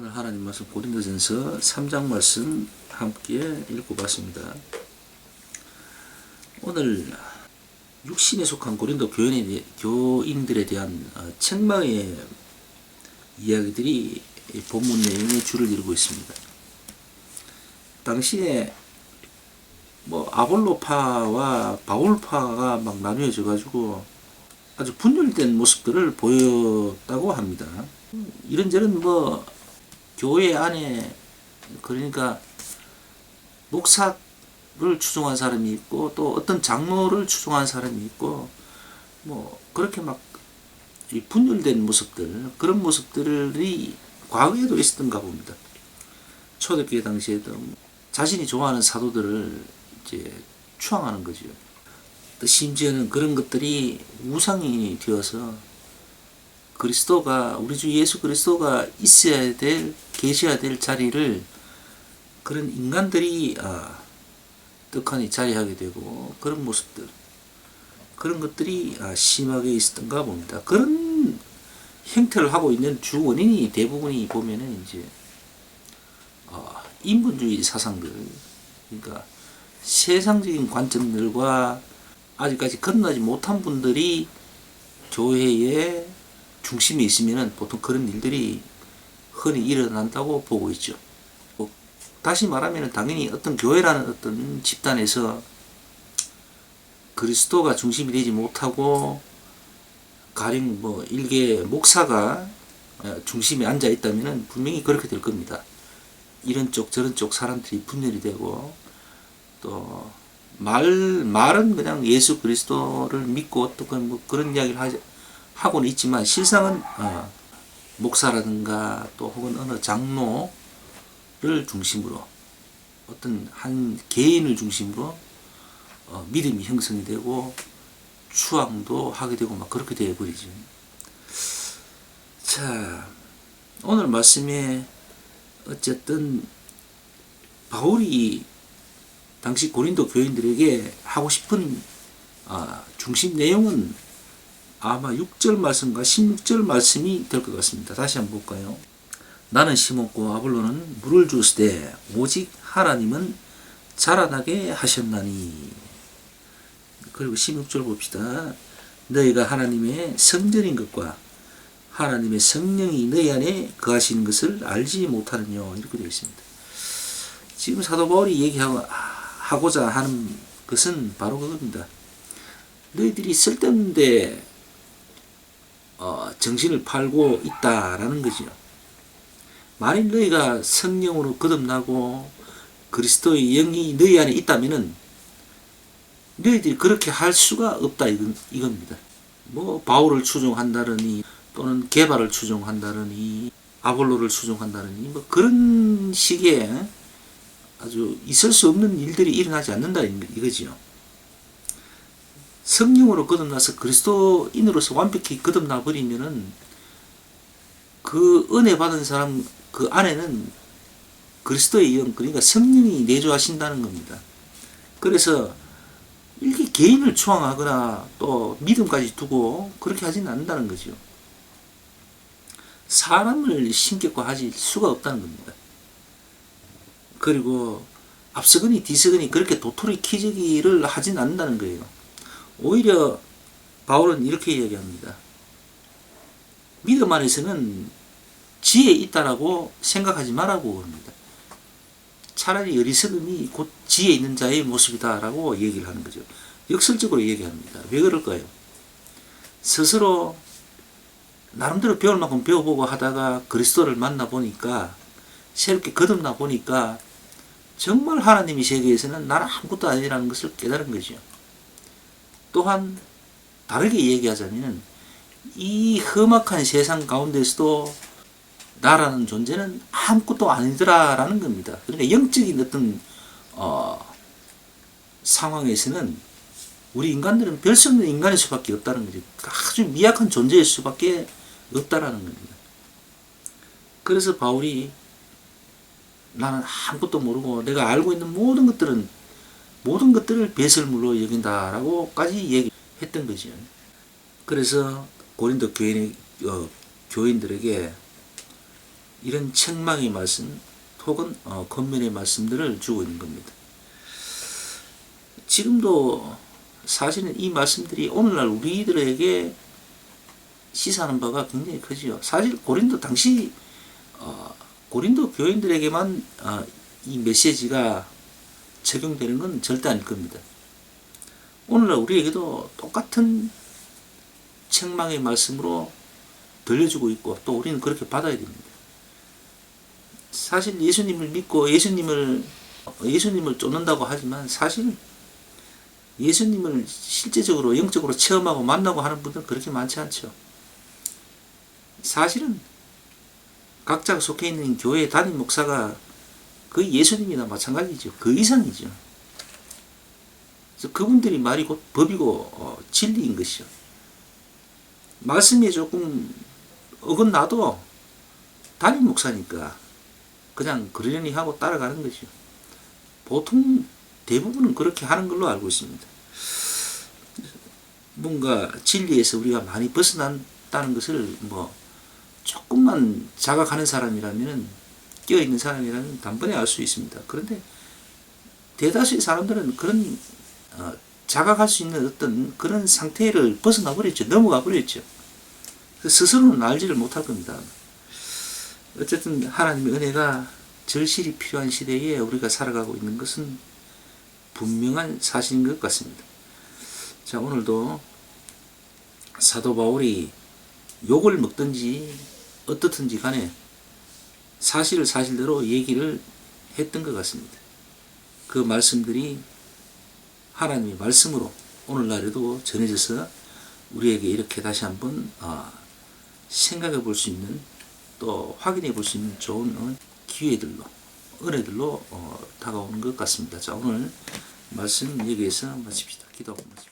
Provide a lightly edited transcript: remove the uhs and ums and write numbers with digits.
오늘 하나님 말씀 고린도전서 3장 말씀 함께 읽어봤습니다. 오늘 육신에 속한 고린도 교인들에 대한 책망의 이야기들이 본문 내용의 줄을 이루고 있습니다. 당시에 아볼로파와 바울파가 막 나뉘어져 가지고 아주 분열된 모습들을 보였다고 합니다. 이런저런 교회 안에 그러니까 목사를 추종한 사람이 있고 또 어떤 장로를 추종한 사람이 있고 그렇게 막 분열된 모습들, 그런 모습들이 과거에도 있었던가 봅니다. 초대교회 당시에도 자신이 좋아하는 사도들을 이제 추앙하는 거죠. 또 심지어는 그런 것들이 우상이 되어서 우리 주 예수 그리스도가 있어야 될, 계셔야 될 자리를 그런 인간들이 떡하니 자리하게 되고 그런 모습들, 그런 것들이 심하게 있었던가 봅니다. 그런 행태를 하고 있는 주 원인이 대부분이 보면은 이제 인본주의 사상들, 그러니까 세상적인 관점들과 아직까지 건너지 못한 분들이 교회에 중심에 있으면은 보통 그런 일들이 흔히 일어난다고 보고 있죠. 다시 말하면 당연히 어떤 교회라는 어떤 집단에서 그리스도가 중심이 되지 못하고 가령 일개 목사가 중심에 앉아 있다면은 분명히 그렇게 될 겁니다. 이런 쪽 저런 쪽 사람들이 분열이 되고 또 말은 그냥 예수 그리스도를 믿고 어떤 그런 이야기를 하고는 있지만 실상은 목사라든가 또 혹은 어느 장로를 중심으로 어떤 한 개인을 중심으로 믿음이 형성이 되고 추앙도 하게 되고 막 그렇게 되어버리죠. 자, 오늘 말씀에 어쨌든 바울이 당시 고린도 교인들에게 하고 싶은 중심 내용은 아마 6절 말씀과 16절 말씀이 될 것 같습니다. 다시 한번 볼까요? 나는 심었고 아볼로는 물을 주었으되 오직 하나님은 자라나게 하셨나니. 그리고 16절 봅시다. 너희가 하나님의 성전인 것과 하나님의 성령이 너희 안에 거하시는 것을 알지 못하느냐, 이렇게 되어 있습니다. 지금 사도 바울이 얘기하고자 하는 것은 바로 그겁니다. 너희들이 쓸데없는데 정신을 팔고 있다라는 거죠. 만일 너희가 성령으로 거듭나고 그리스도의 영이 너희 안에 있다면은 너희들이 그렇게 할 수가 없다, 이겁니다. 바울을 추종한다느니 또는 게바를 추종한다느니 아볼로를 추종한다느니 그런 식의 아주 있을 수 없는 일들이 일어나지 않는다, 이거지요. 성령으로 거듭나서 그리스도인으로서 완벽히 거듭나 버리면은 그 은혜 받은 사람 그 안에는 그리스도의 영, 그러니까 성령이 내주하신다는 겁니다. 그래서 이렇게 개인을 추앙하거나 또 믿음까지 두고 그렇게 하지는 않는다는 거죠. 사람을 신격화하실 수가 없다는 겁니다. 그리고 앞서거니 뒤서거니 그렇게 도토리 키재기를 하진 않는다는 거예요. 오히려 바울은 이렇게 이야기합니다. 믿음 안에서는 지혜 있다라고 생각하지 말라고 합니다. 차라리 어리석음이 곧 지혜 있는 자의 모습이다라고 얘기를 하는 거죠. 역설적으로 얘기합니다. 왜 그럴까요? 스스로 나름대로 배울 만큼 배워보고 하다가 그리스도를 만나보니까, 새롭게 거듭나 보니까 정말 하나님의 세계에서는 나는 아무것도 아니라는 것을 깨달은 거죠. 또한 다르게 얘기하자면 이 험악한 세상 가운데서도 나라는 존재는 아무것도 아니더라라는 겁니다. 그러니까 영적인 어떤 상황에서는 우리 인간들은 별 수 없는 인간일 수밖에 없다는 거죠. 아주 미약한 존재일 수밖에 없다라는 겁니다. 그래서 바울이 나는 아무것도 모르고 내가 알고 있는 모든 것들을 배설물로 여긴다라고까지 얘기했던 거죠. 그래서 고린도 교인들에게 이런 책망의 말씀 혹은 권면의 말씀들을 주고 있는 겁니다. 지금도 사실은 이 말씀들이 오늘날 우리들에게 시사하는 바가 굉장히 크지요. 사실 고린도 당시 고린도 교인들에게만 이 메시지가 적용되는 건 절대 아닐 겁니다. 오늘날 우리에게도 똑같은 책망의 말씀으로 들려주고 있고 또 우리는 그렇게 받아야 됩니다. 사실 예수님을 믿고 예수님을 쫓는다고 하지만 사실 예수님을 실제적으로 영적으로 체험하고 만나고 하는 분들은 그렇게 많지 않죠. 사실은 각자가 속해 있는 교회 담임 목사가 거의 예수님이나 마찬가지죠. 그 이상이죠. 그래서 그분들이 말이 곧 법이고 진리인 것이죠. 말씀에 조금 어긋나도 담임 목사니까 그냥 그러려니 하고 따라가는 것이죠. 보통 대부분은 그렇게 하는 걸로 알고 있습니다. 뭔가 진리에서 우리가 많이 벗어난다는 것을 조금만 자각하는 사람이라면, 깨어있는 사람이라면 단번에 알 수 있습니다. 그런데 대다수의 사람들은 그런 자각할 수 있는 어떤 그런 상태를 벗어나 버렸죠. 넘어가 버렸죠. 스스로는 알지를 못할 겁니다. 어쨌든 하나님의 은혜가 절실히 필요한 시대에 우리가 살아가고 있는 것은 분명한 사실인 것 같습니다. 자, 오늘도 사도 바울이 욕을 먹든지 어떻든지 간에 사실을 사실대로 얘기를 했던 것 같습니다. 그 말씀들이 하나님의 말씀으로 오늘날에도 전해져서 우리에게 이렇게 다시 한번 생각해 볼 수 있는, 또 확인해 볼 수 있는 좋은 기회들로, 은혜들로 다가오는 것 같습니다. 자, 오늘 말씀 여기에서 마칩시다. 기도하고 마칩시다.